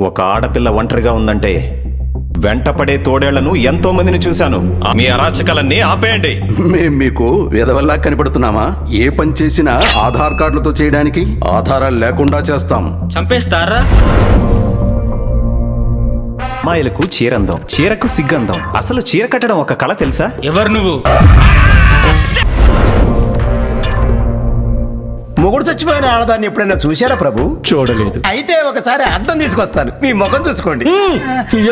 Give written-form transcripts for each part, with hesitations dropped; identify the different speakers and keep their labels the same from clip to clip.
Speaker 1: ఒక ఆడపిల్ల ఒంటరిగా ఉందంటే వెంటపడే తోడేళ్లను ఎంతో మందిని చూశాను. మీ అరాచకాలన్నీ ఆపేయండి.
Speaker 2: మేం మీకు విధవల్లా కనిపడుతున్నామా? ఏ పని చేసినా ఆధార్ కార్డులతో చేయడానికి ఆధారాలు లేకుండా చేస్తాం.
Speaker 3: చంపేస్తారా?
Speaker 1: అమ్మాయిలకు చీరందం, చీరకు సిగ్గందం. అసలు చీర కట్టడం ఒక కళ తెలుసా?
Speaker 3: ఎవరు నువ్వు?
Speaker 4: మొగుడు చచ్చిపోయిన ఆడదాన్ని ఎప్పుడైనా చూశారా ప్రభు?
Speaker 5: చూడలేదు.
Speaker 4: అయితే ఒకసారి అద్దం తీసుకొస్తాను, మీ ముఖం చూసుకోండి.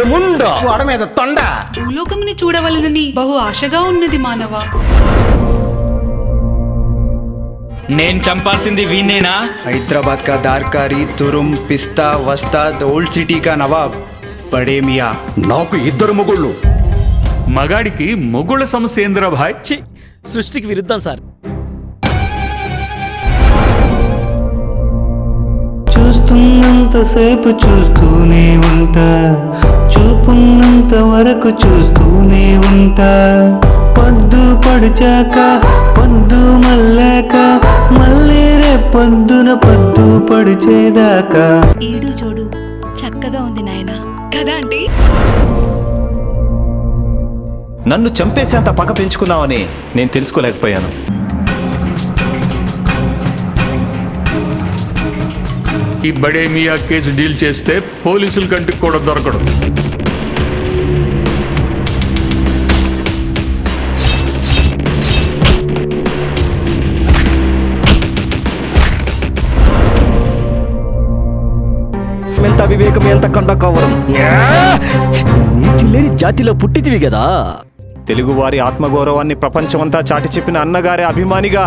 Speaker 5: ఏముండా
Speaker 4: గోడ మీద తొండ.
Speaker 6: భూలోకముని చూడవలనని బహు ఆశగా ఉన్నది మానవ.
Speaker 3: నేను చంపాల్సింది వీణేనా?
Speaker 7: हैदराबाद का दारकारी, तुरुम, पिस्ता, वस्ताद, ओल्ड सिटी का नवाब बड़े मियाँ।
Speaker 2: నాకు ఇద్దరు మొగుళ్ళు.
Speaker 5: మగాడికి మొగుళ్ళ సమస్య ఏందిరా భాయ్?
Speaker 8: సృష్టికి విరుద్ధం సార్.
Speaker 9: చూస్తున్నంతసేపు చూస్తూనే ఉంటా, చూపున్నంత వరకు చూస్తూనే ఉంటా. పొద్దు పడిచాక పొద్దు మల్లాక మళ్ళీ రేపొద్దున పొద్దు పడిచేదాకా.
Speaker 6: ఈడు జోడు చక్కగా ఉంది నాయనా, కదా ఆంటీ?
Speaker 1: నన్ను చంపేసేంత పగ పెంచుకున్నావని నేను తెలుసుకోలేకపోయాను.
Speaker 5: ఈ బడే మియా కేసు డీల్ చేస్తే పోలీసుల కంటికి కూడా దొరకడు.
Speaker 8: ఎంత వివేకం, ఎంత కండ కవరం. నీతి లేని జాతిలో పుట్టితివి కదా.
Speaker 1: తెలుగువారి ఆత్మగౌరవాన్ని ప్రపంచమంతా చాటి చెప్పిన అన్నగారి అభిమానిగా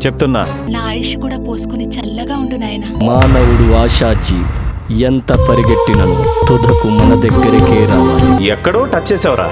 Speaker 1: చెప్తున్నా.
Speaker 6: నా ఆయుష్ కూడా పోసుకుని చల్లగా ఉండు నాయనా.
Speaker 8: మానవుడు ఆశాజీ, ఎంత పరిగెట్టినను తుదకు మన దగ్గరికే రావాలి.
Speaker 1: ఎక్కడో టచ్ చేసావురా.